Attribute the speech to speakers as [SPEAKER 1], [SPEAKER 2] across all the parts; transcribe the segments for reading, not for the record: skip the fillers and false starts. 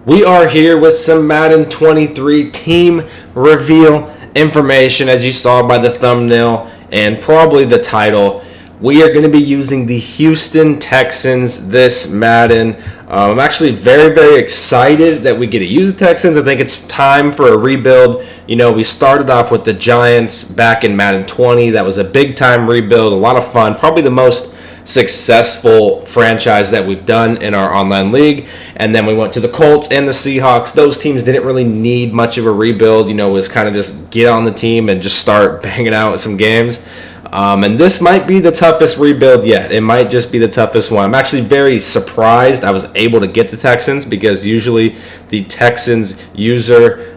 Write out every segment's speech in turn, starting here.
[SPEAKER 1] We are here with some Madden 23 team reveal information, as you saw by the thumbnail and probably the title. We are going to be using the Houston Texans this Madden. I'm actually very, very excited that we get to use the Texans. I think it's time for a rebuild. You know, we started off with the Giants back in Madden 20. That was a big-time rebuild, a lot of fun, probably the most successful franchise that we've done in our online league. And then we went to the Colts and the Seahawks. Those teams didn't really need much of a rebuild. You know, it was kind of just get on the team and just start banging out some games. And this might be the toughest rebuild yet. It might just be the toughest one. I'm actually very surprised I was able to get the Texans, because usually the Texans user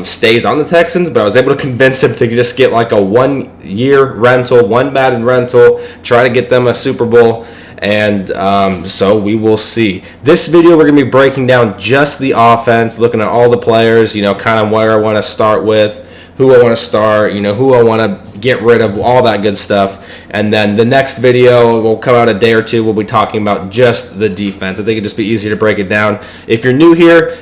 [SPEAKER 1] stays on the Texans, but I was able to convince him to just get like a 1-year rental, one Madden rental, try to get them a Super Bowl, and so we will see. This video we're going to be breaking down just the offense, looking at all the players, you know, kind of where I want to start with, who I want to start, you know, who I want to get rid of, all that good stuff. And then the next video will come out a day or two. We'll be talking about just the defense. I think it'd just be easier to break it down. If you're new here,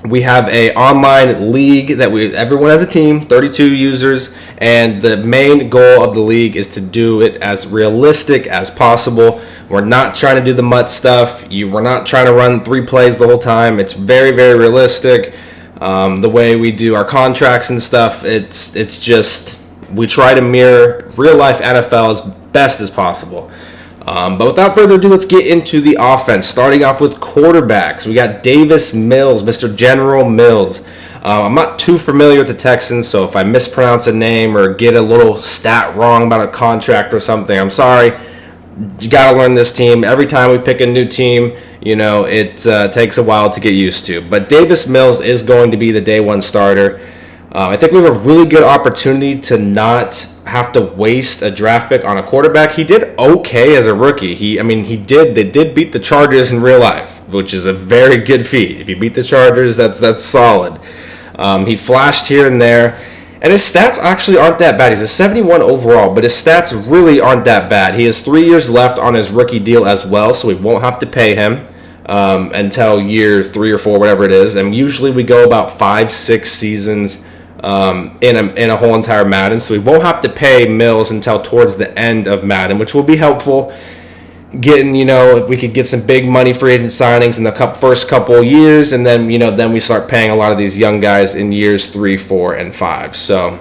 [SPEAKER 1] we have a online league that everyone has a team, 32 users, and the main goal of the league is to do it as realistic as possible. We're not trying to do the MUT stuff. We're not trying to run 3 plays the whole time. It's very, very realistic. The way we do our contracts and stuff, it's just, we try to mirror real life NFL as best as possible. But without further ado, let's get into the offense. Starting off with quarterbacks, we got Davis Mills, Mr. General Mills. I'm not too familiar with the Texans, so if I mispronounce a name or get a little stat wrong about a contract or something, I'm sorry. You got to learn this team. Every time we pick a new team, you know, it takes a while to get used to. But Davis Mills is going to be the day one starter. I think we have a really good opportunity to not have to waste a draft pick on a quarterback. He did okay as a rookie. They did beat the Chargers in real life, which is a very good feat. If you beat the Chargers, that's solid. He flashed here and there. And his stats actually aren't that bad. He's a 71 overall, but his stats really aren't that bad. He has 3 years left on his rookie deal as well, so we won't have to pay him until year 3 or 4, whatever it is. And usually we go about 5-6 seasons in a whole entire Madden, so we won't have to pay Mills until towards the end of Madden, which will be helpful. Getting, you know, if we could get some big money free agent signings in the first couple of years, and then, you know, then we start paying a lot of these young guys in years 3, 4, and 5. So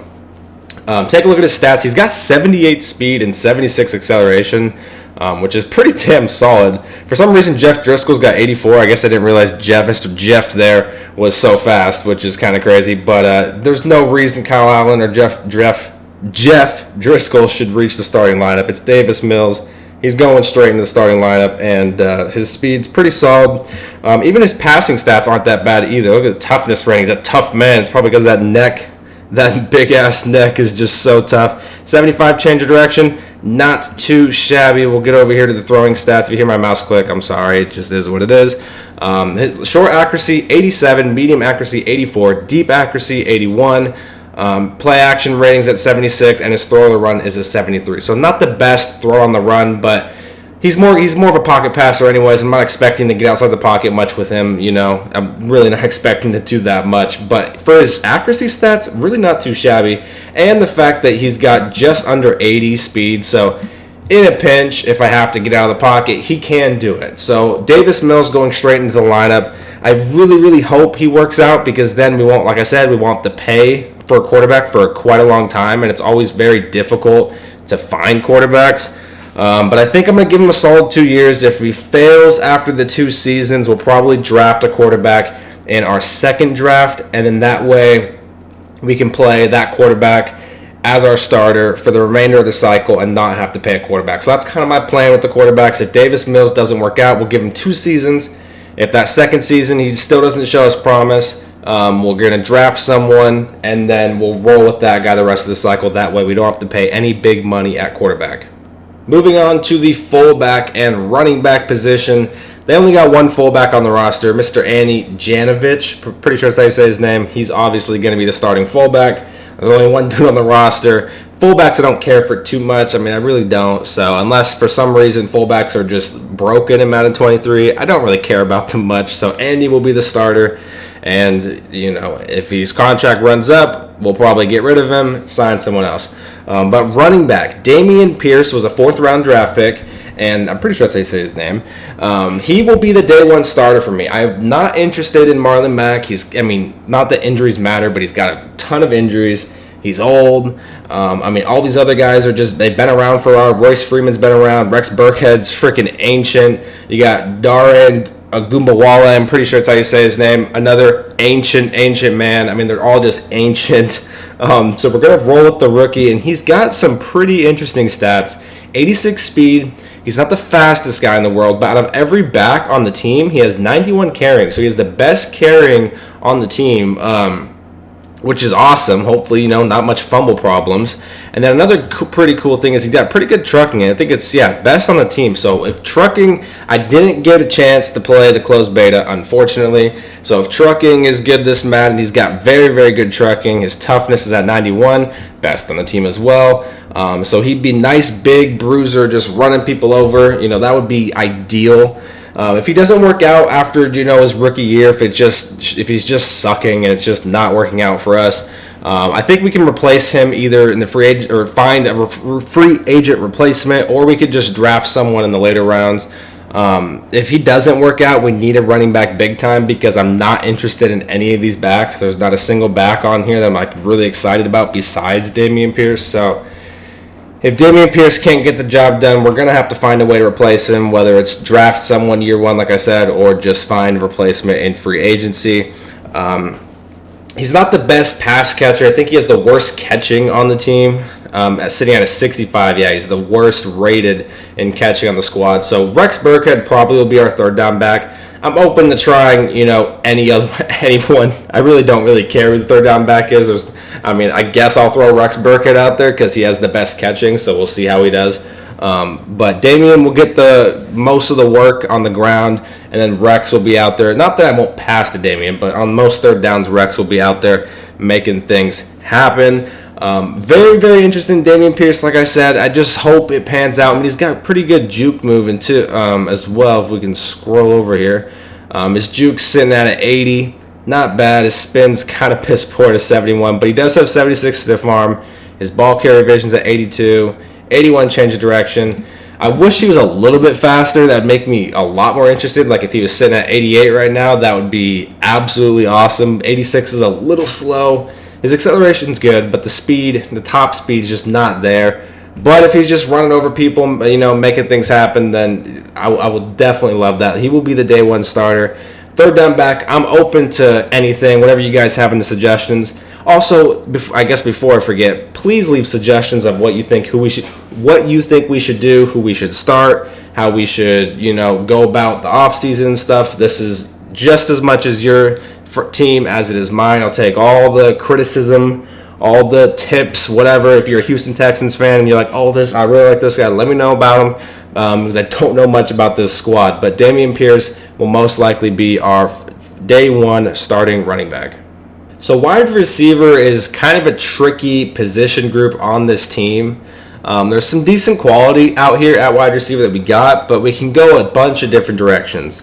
[SPEAKER 1] take a look at his stats. He's got 78 speed and 76 acceleration, which is pretty damn solid. For some reason, Jeff Driscoll's got 84. I guess I didn't realize Mr. Jeff there was so fast, which is kind of crazy. But there's no reason Kyle Allen or Jeff Driscoll should reach the starting lineup. It's Davis Mills. He's going straight into the starting lineup, and his speed's pretty solid. Even his passing stats aren't that bad either. Look at the toughness rating. He's a tough man. It's probably because that neck, that big-ass neck is just so tough. 75 change of direction, not too shabby. We'll get over here to the throwing stats. If you hear my mouse click, I'm sorry. It just is what it is. His short accuracy, 87. Medium accuracy, 84. Deep accuracy, 81. Play action ratings at 76, and his throw on the run is a 73. So not the best throw on the run, but he's more of a pocket passer anyways. I'm not expecting to get outside the pocket much with him, you know. I'm really not expecting to do that much. But for his accuracy stats, really not too shabby. And the fact that he's got just under 80 speed, so in a pinch, if I have to get out of the pocket, he can do it. So Davis Mills going straight into the lineup. I really, really hope he works out, because then we won't, like I said, we won't have to pay for a quarterback for quite a long time, and it's always very difficult to find quarterbacks. But I think I'm going to give him a solid 2 years. If he fails after the 2 seasons, we'll probably draft a quarterback in our second draft, and then that way we can play that quarterback as our starter for the remainder of the cycle and not have to pay a quarterback. So that's kind of my plan with the quarterbacks. If Davis Mills doesn't work out, we'll give him 2 seasons. If that second season he still doesn't show us promise, we're going to draft someone, and then we'll roll with that guy the rest of the cycle. That way we don't have to pay any big money at quarterback. Moving on to the fullback and running back position. They only got one fullback on the roster, Mr. Andy Janovich. Pretty sure that's how you say his name. He's obviously going to be the starting fullback. There's only one dude on the roster. Fullbacks, I don't care for too much. I mean, I really don't. So unless for some reason fullbacks are just broken in Madden 23, I don't really care about them much. So Andy will be the starter. And, you know, if his contract runs up, we'll probably get rid of him, sign someone else. But running back, Dameon Pierce was a 4th-round draft pick, and I'm pretty sure that's how you say his name. He will be the day one starter for me. I'm not interested in Marlon Mack. Not that injuries matter, but he's got a ton of injuries. He's old. All these other guys they've been around for a while. Royce Freeman's been around. Rex Burkhead's freaking ancient. You got Darren Agumbawala, I'm pretty sure that's how you say his name. Another ancient man. I mean, they're all just ancient. So we're going to roll with the rookie, and he's got some pretty interesting stats. 86 speed. He's not the fastest guy in the world, but out of every back on the team, he has 91 carrying. So he has the best carrying on the team, which is awesome. Hopefully, not much fumble problems. And then another pretty cool thing is he got pretty good trucking. And I think it's, best on the team. So if trucking, I didn't get a chance to play the closed beta, unfortunately. So if trucking is good this Madden, he's got very, very good trucking. His toughness is at 91, best on the team as well. So he'd be nice, big bruiser, just running people over. That would be ideal. If he doesn't work out after his rookie year, if he's just sucking and it's just not working out for us, I think we can replace him either in the free agent or find a free agent replacement, or we could just draft someone in the later rounds. If he doesn't work out, we need a running back big time, because I'm not interested in any of these backs. There's not a single back on here that I'm really excited about besides Dameon Pierce. So if Dameon Pierce can't get the job done, we're going to have to find a way to replace him, whether it's draft someone year one, like I said, or just find a replacement in free agency. He's not the best pass catcher. I think he has the worst catching on the team, sitting at a 65. Yeah, he's the worst rated in catching on the squad. So Rex Burkhead probably will be our 3rd down back. I'm open to trying, anyone. I really don't really care who the 3rd down back is. I guess I'll throw Rex Burkhead out there because he has the best catching, so we'll see how he does. But Dameon will get the most of the work on the ground, and then Rex will be out there. Not that I won't pass to Dameon, but on most 3rd downs, Rex will be out there making things happen. Very, very interesting Dameon Pierce, like I said. I just hope it pans out. He's got pretty good juke moving too, as well, if we can scroll over here. His juke's sitting at an 80. Not bad. His spin's kind of piss poor to 71, but he does have 76 stiff arm. His ball carrier vision's at 82. 81 change of direction. I wish he was a little bit faster. That would make me a lot more interested. Like if he was sitting at 88 right now, that would be absolutely awesome. 86 is a little slow. His acceleration's good, but the top speed is just not there. But if he's just running over people, making things happen, then I will definitely love that. He will be the day one starter. 3rd down back, I'm open to anything, whatever you guys have in the suggestions. Also, before I forget, please leave suggestions of what you think we should do, who we should start, how we should, go about the offseason and stuff. This is just as much as your team as it is mine. I'll take all the criticism, all the tips, whatever. If you're a Houston Texans fan and you're like, I really like this guy, let me know about him, because I don't know much about this squad. But Dameon Pierce will most likely be our day one starting running back. So wide receiver is kind of a tricky position group on this team. There's some decent quality out here at wide receiver that we got, but we can go a bunch of different directions.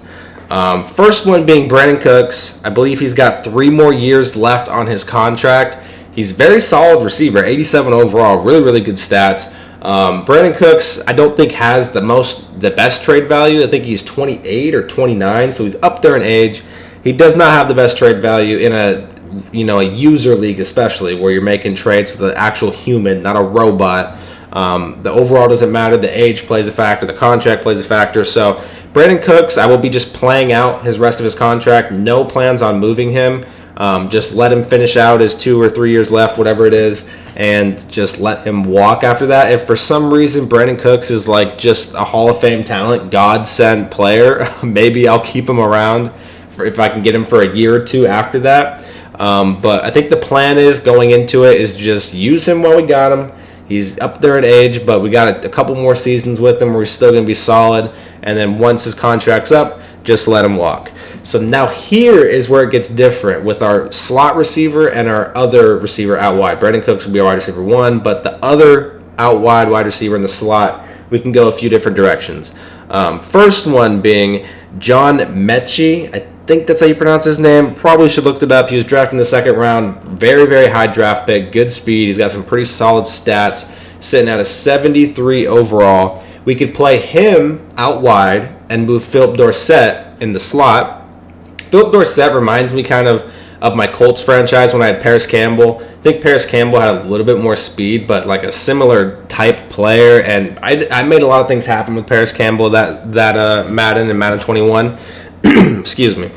[SPEAKER 1] First one being Brandon Cooks. I believe he's got 3 more years left on his contract. He's a very solid receiver, 87 overall, really, really good stats. Brandon Cooks, I don't think has the best trade value. I think he's 28 or 29, so he's up there in age. He does not have the best trade value in a user league, especially where you're making trades with an actual human, not a robot. The overall doesn't matter. The age plays a factor. The contract plays a factor. So Brandon Cooks, I will be just playing out his rest of his contract. No plans on moving him. Just let him finish out his 2 or 3 years left, whatever it is, and just let him walk after that. If for some reason Brandon Cooks is like just a Hall of Fame talent, God-sent player, maybe I'll keep him around if I can get him for a year or 2 after that. But I think the plan is going into it is just use him while we got him. He's up there in age, but we got a couple more seasons with him where he's still going to be solid. And then once his contract's up, just let him walk. So now here is where it gets different with our slot receiver and our other receiver out wide. Brandon Cooks will be our wide receiver 1, but the other out wide receiver in the slot, we can go a few different directions. First one being John Mechie. I think that's how you pronounce his name. Probably should have looked it up. He was drafted in the second round. Very, very high draft pick. Good speed. He's got some pretty solid stats. Sitting at a 73 overall. We could play him out wide and move Philip Dorsett in the slot. Philip Dorsett reminds me kind of my Colts franchise when I had Paris Campbell. I think Paris Campbell had a little bit more speed, but like a similar type player. And I made a lot of things happen with Paris Campbell that Madden and Madden 21. Excuse me.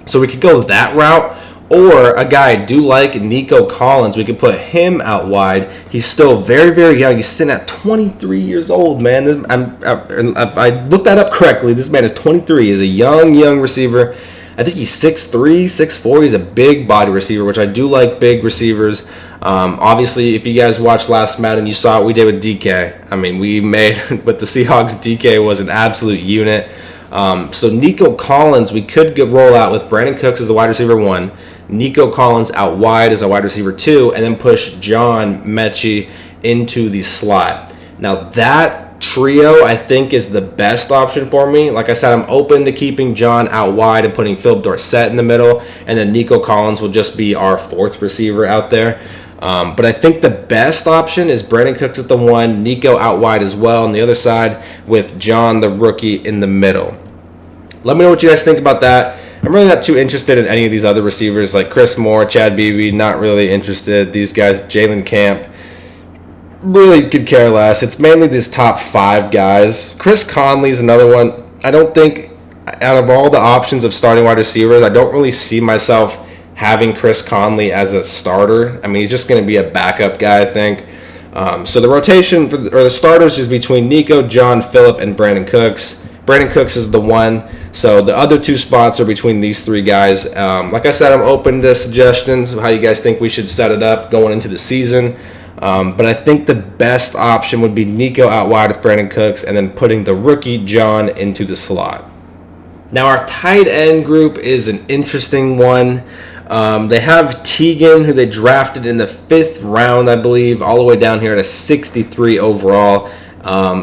[SPEAKER 1] So we could go that route. Or a guy I do like, Nico Collins. We could put him out wide. He's still very, very young. He's sitting at 23 years old, man. I looked that up correctly. This man is 23. He's a young receiver. I think he's 6'3", 6'4". He's a big body receiver, which I do like big receivers. Obviously, if you guys watched last Madden, you saw what we did with DK. I mean, we made with the Seahawks. DK was an absolute unit. So Nico Collins, we could roll out with Brandon Cooks as the wide receiver 1, Nico Collins out wide as a wide receiver 2, and then push John Mechie into the slot. Now that trio, I think, is the best option for me. Like I said, I'm open to keeping John out wide and putting Philip Dorsett in the middle, and then Nico Collins will just be our 4th receiver out there. But I think the best option is Brandon Cooks at the 1, Nico out wide as well on the other side, with John, the rookie, in the middle. Let me know what you guys think about that. I'm really not too interested in any of these other receivers like Chris Moore, Chad Beebe, not really interested. These guys, Jalen Camp, really could care less. It's mainly these top 5 guys. Chris Conley's another one. I don't think, out of all the options of starting wide receivers, I don't really see myself having Chris Conley as a starter. I mean, he's just going to be a backup guy, I think. So the rotation, or the starters, is between Nico, John, Phillip, and Brandon Cooks. Brandon Cooks is the 1. So the other 2 spots are between these 3 guys. Like I said, I'm open to suggestions of how you guys think we should set it up going into the season. But I think the best option would be Nico out wide with Brandon Cooks and then putting the rookie John into the slot. Now our tight end group is an interesting one. They have Teagan, who they drafted in the 5th round, I believe, all the way down here at a 63 overall.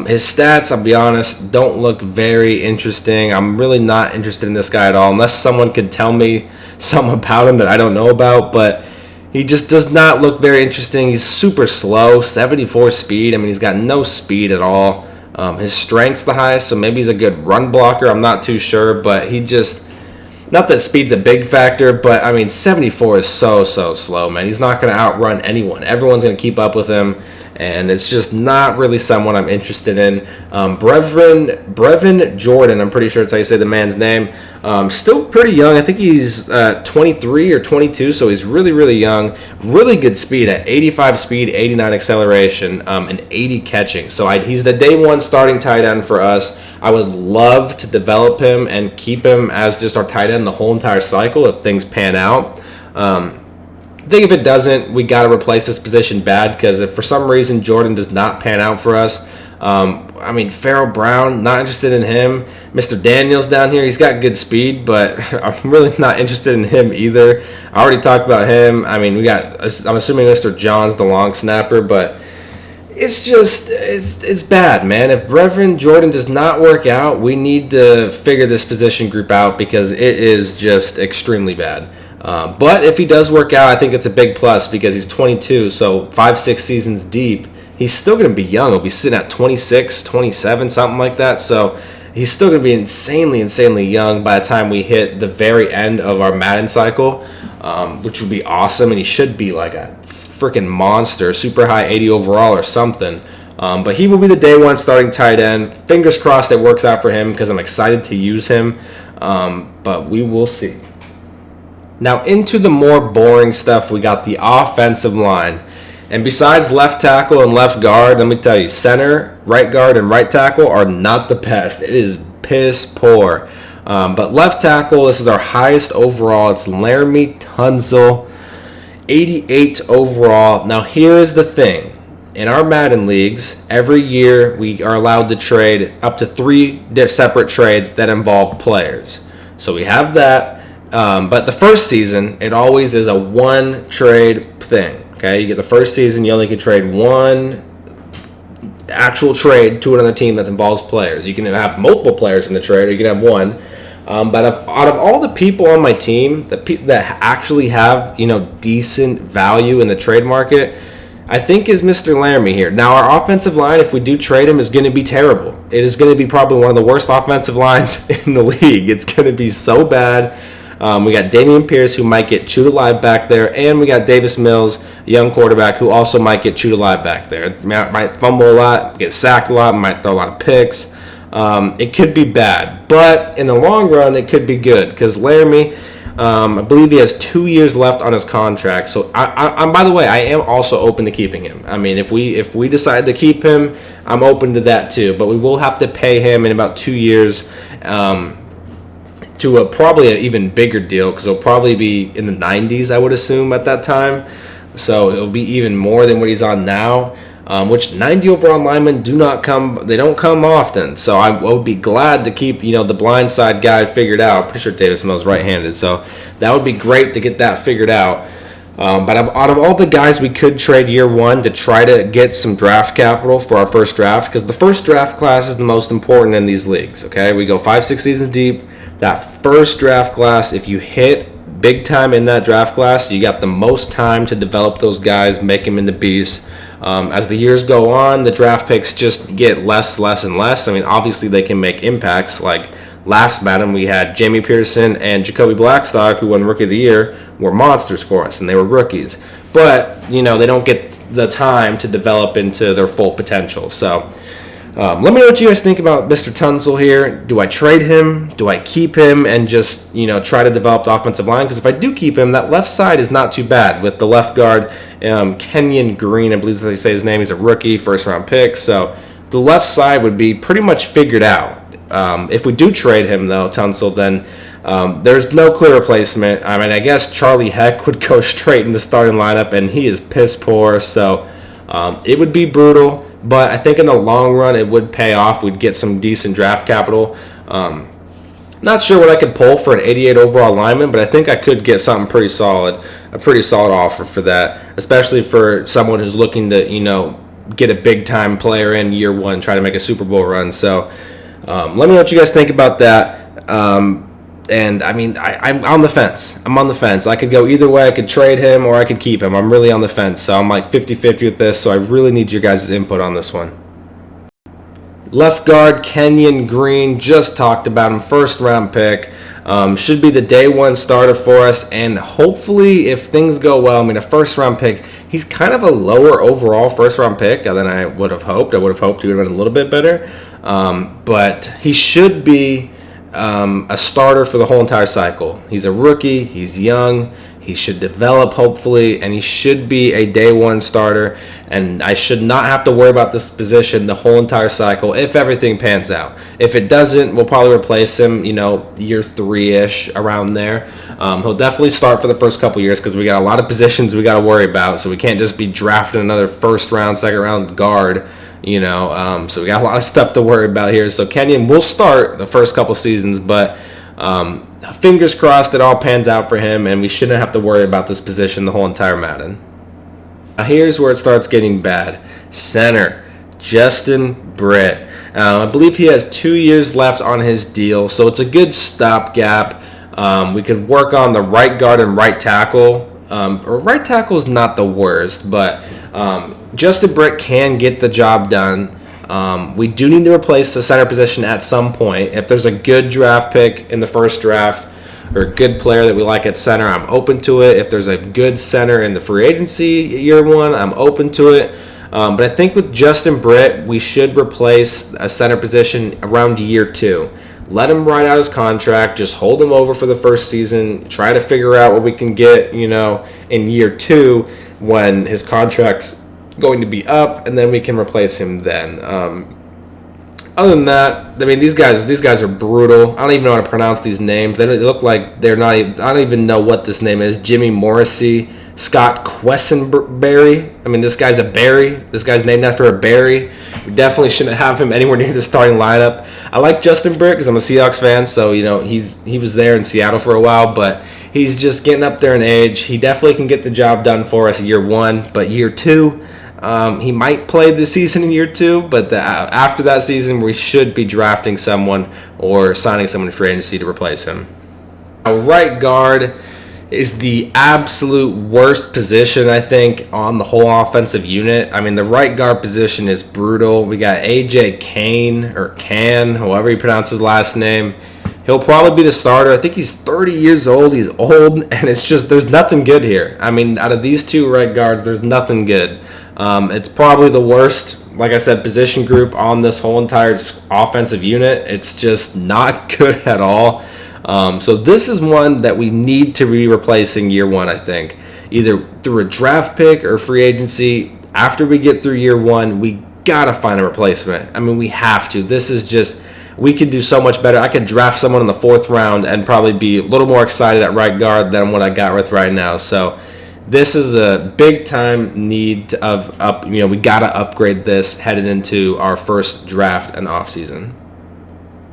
[SPEAKER 1] His stats, I'll be honest, don't look very interesting. I'm really not interested in this guy at all, unless someone could tell me something about him that I don't know about, but he just does not look very interesting. He's super slow, 74 speed. I mean, he's got no speed at all. His strength's the highest, so maybe he's a good run blocker. I'm not too sure, but he just, not that speed's a big factor, but I mean, 74 is so slow, man. He's not going to outrun anyone. Everyone's going to keep up with him. And it's just not really someone I'm interested in. Brevin Jordan, I'm pretty sure that's how you say the man's name. Still pretty young. I think he's 23 or 22, so he's really, really young. Really good speed at 85 speed, 89 acceleration, and 80 catching. So he's the day 1 starting tight end for us. I would love to develop him and keep him as just our tight end the whole entire cycle if things pan out. I think if it doesn't, we got to replace this position bad, because if for some reason Jordan does not pan out for us, I mean, Farrell Brown, not interested in him. Mr. Daniels down here, he's got good speed, but I'm really not interested in him either. I already talked about him. I mean, I'm assuming Mr. John's the long snapper, but it's just, it's bad, man. If Brevin Jordan does not work out, we need to figure this position group out, because it is just extremely bad. But if he does work out, I think it's a big plus, because he's 22, so 5-6 seasons deep. He's still going to be young. He'll be sitting at 26, 27, something like that. So he's still going to be insanely young by the time we hit the very end of our Madden cycle, which would be awesome. And he should be like a freaking monster, super high 80 overall or something. But he will be the day 1 starting tight end. Fingers crossed it works out for him, because I'm excited to use him. But we will see. Now into the more boring stuff, we got the offensive line. And besides left tackle and left guard, let me tell you, center, right guard, and right tackle are not the best. It is piss poor. But left tackle, this is our highest overall. It's Laramie Tunsil, 88 overall. Now here is the thing. In our Madden leagues, every year we are allowed to trade up to 3 separate trades that involve players. So we have that. But the first season, it always is a one trade thing. Okay, you get the first season, you only can trade one actual trade to another team that involves players. You can have multiple players in the trade, or you can have one. But out of all the people on my team that actually have decent value in the trade market, I think is Mr. Laramie here. Now, our offensive line, if we do trade him, is going to be terrible. It is going to be probably one of the worst offensive lines in the league. It's going to be so bad. We got Dameon Pierce, who might get chewed alive back there, and we got Davis Mills, a young quarterback, who also might get chewed alive back there. Might fumble a lot, get sacked a lot, might throw a lot of picks. It could be bad, but in the long run, it could be good because Laramie, I believe he has 2 years left on his contract. So, I'm by the way, I am also open to keeping him. I mean, if we decide to keep him, I'm open to that too. But we will have to pay him in about 2 years to probably an even bigger deal because it'll probably be in the 90s, I would assume, at that time. So it'll be even more than what he's on now. Which 90 overall linemen don't come often. So I would be glad to keep, the blind side guy figured out. I'm pretty sure Davis Mills is right-handed, so that would be great to get that figured out. But out of all the guys we could trade year one to try to get some draft capital for our first draft, because the first draft class is the most important in these leagues, okay? We go 5-6 seasons deep. That first draft class, if you hit big time in that draft class, you got the most time to develop those guys, make them into beasts. As the years go on, the draft picks just get less and less. I mean, obviously they can make impacts. Like last Madden, we had Jamie Pearson and Jacoby Blackstock, who won Rookie of the Year, were monsters for us, and they were rookies. But, they don't get the time to develop into their full potential. So let me know what you guys think about Mr. Tunsil here. Do I trade him? Do I keep him and just, try to develop the offensive line? Because if I do keep him, that left side is not too bad with the left guard, Kenyon Green, I believe that's how you say his name. He's a rookie, first-round pick. So the left side would be pretty much figured out. If we do trade him, though, Tunsil, then there's no clear replacement. I mean, I guess Charlie Heck would go straight in the starting lineup, and he is piss poor. So it would be brutal. But I think in the long run, it would pay off. We'd get some decent draft capital. Not sure what I could pull for an 88 overall lineman, but I think I could get something pretty solid, a pretty solid offer for that, especially for someone who's looking to, get a big-time player in year one, try to make a Super Bowl run. So let me know what you guys think about that. And, I mean, I'm on the fence. I'm on the fence. I could go either way. I could trade him or I could keep him. I'm really on the fence. So I'm like 50-50 with this. So I really need your guys' input on this one. Left guard, Kenyon Green. Just talked about him. First-round pick. Should be the day one starter for us. And hopefully, if things go well, I mean, a first-round pick, he's kind of a lower overall first-round pick than I would have hoped. I would have hoped he would have been a little bit better. But he should be a starter for the whole entire cycle. He's a rookie. He's young. He should develop, hopefully, and he should be a day one starter. And I should not have to worry about this position the whole entire cycle if everything pans out. If it doesn't, we'll probably replace him, year three-ish, around there. He'll definitely start for the first couple years because we got a lot of positions we got to worry about. So we can't just be drafting another first-round, second-round guard. So we got a lot of stuff to worry about here. So Kenyon will start the first couple seasons, but fingers crossed it all pans out for him, and we shouldn't have to worry about this position the whole entire Madden. Now here's where it starts getting bad. Center, Justin Britt. I believe he has 2 years left on his deal, so it's a good stopgap. We could work on the right guard and right tackle. Or right tackle is not the worst, but Justin Britt can get the job done. We do need to replace the center position at some point. If there's a good draft pick in the first draft or a good player that we like at center, I'm open to it. If there's a good center in the free agency year one, I'm open to it. But I think with Justin Britt, we should replace a center position around year two. Let him ride out his contract. Just hold him over for the first season. Try to figure out what we can get, in year two when his contract's going to be up, and then we can replace him then. Other than that, I mean, these guys are brutal. I don't even know how to pronounce these names. They look like they're not. I don't even know what this name is. Jimmy Morrissey, Scott Quessenberry. I mean, this guy's a berry. This guy's named after a berry. We definitely shouldn't have him anywhere near the starting lineup. I like Justin Britt because I'm a Seahawks fan, so he was there in Seattle for a while, but he's just getting up there in age. He definitely can get the job done for us year 1, but year 2, he might play the season in year 2, but after that season, we should be drafting someone or signing someone in free agency to replace him. Now, right guard is the absolute worst position, I think, on the whole offensive unit. I mean, the right guard position is brutal. We got AJ Kane, or Can, however you pronounce his last name. He'll probably be the starter. I think he's 30 years old. He's old, and it's just, there's nothing good here. I mean, out of these two right guards, there's nothing good. It's probably the worst, like I said, position group on this whole entire offensive unit. It's just not good at all. So this is one that we need to be replacing year 1, I think. Either through a draft pick or free agency. After we get through year 1, we got to find a replacement. I mean, we have to. This is just, we could do so much better. I could draft someone in the 4th round and probably be a little more excited at right guard than what I got with right now. So this is a big time need of we got to upgrade this headed into our first draft and offseason.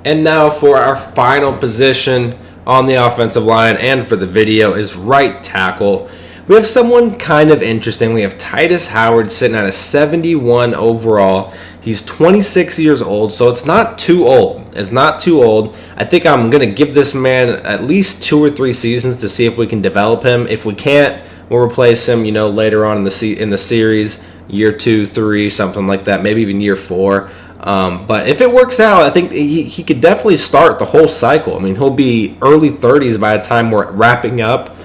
[SPEAKER 1] And now for our final position on the offensive line and for the video is right tackle. We have someone kind of interesting. We have Titus Howard sitting at a 71 overall. He's 26 years old, so it's not too old. It's not too old. I think I'm going to give this man at least 2 or 3 seasons to see if we can develop him. If we can't, we'll replace him, later on in the series, year 2, 3, something like that, maybe even year 4. But if it works out, I think he could definitely start the whole cycle. I mean, he'll be early 30s by the time we're wrapping up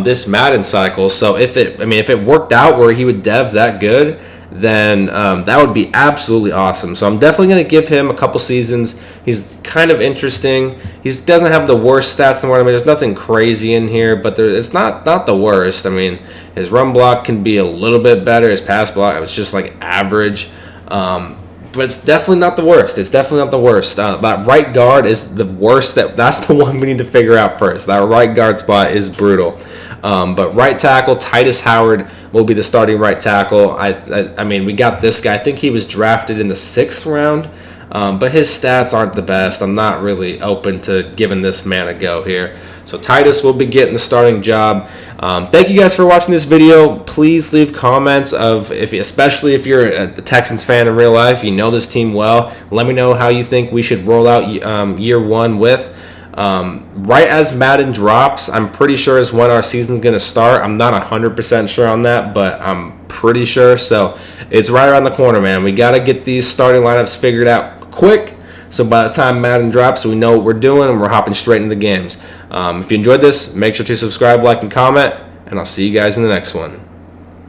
[SPEAKER 1] this Madden cycle. So if it worked out where he would dev that good, then that would be absolutely awesome. So I'm definitely going to give him a couple seasons. He's kind of interesting. He doesn't have the worst stats in the world. I mean, there's nothing crazy in here, but it's not the worst. I mean, his run block can be a little bit better. His pass block, it's just like average. But it's definitely not the worst. It's definitely not the worst. That right guard is the worst. That's the one we need to figure out first. That right guard spot is brutal. But right tackle, Titus Howard will be the starting right tackle. I mean, we got this guy. I think he was drafted in the 6th round. But his stats aren't the best. I'm not really open to giving this man a go here. So Titus will be getting the starting job. Thank you guys for watching this video. Please leave comments especially if you're a Texans fan in real life, you know this team well. Let me know how you think we should roll out year 1 with. Right as Madden drops, I'm pretty sure is when our season's going to start. I'm not 100% sure on that, but I'm pretty sure. So it's right around the corner, man. We got to get these starting lineups figured out quick. So by the time Madden drops, we know what we're doing and we're hopping straight into the games. If you enjoyed this, make sure to subscribe, like, and comment, and I'll see you guys in the next one.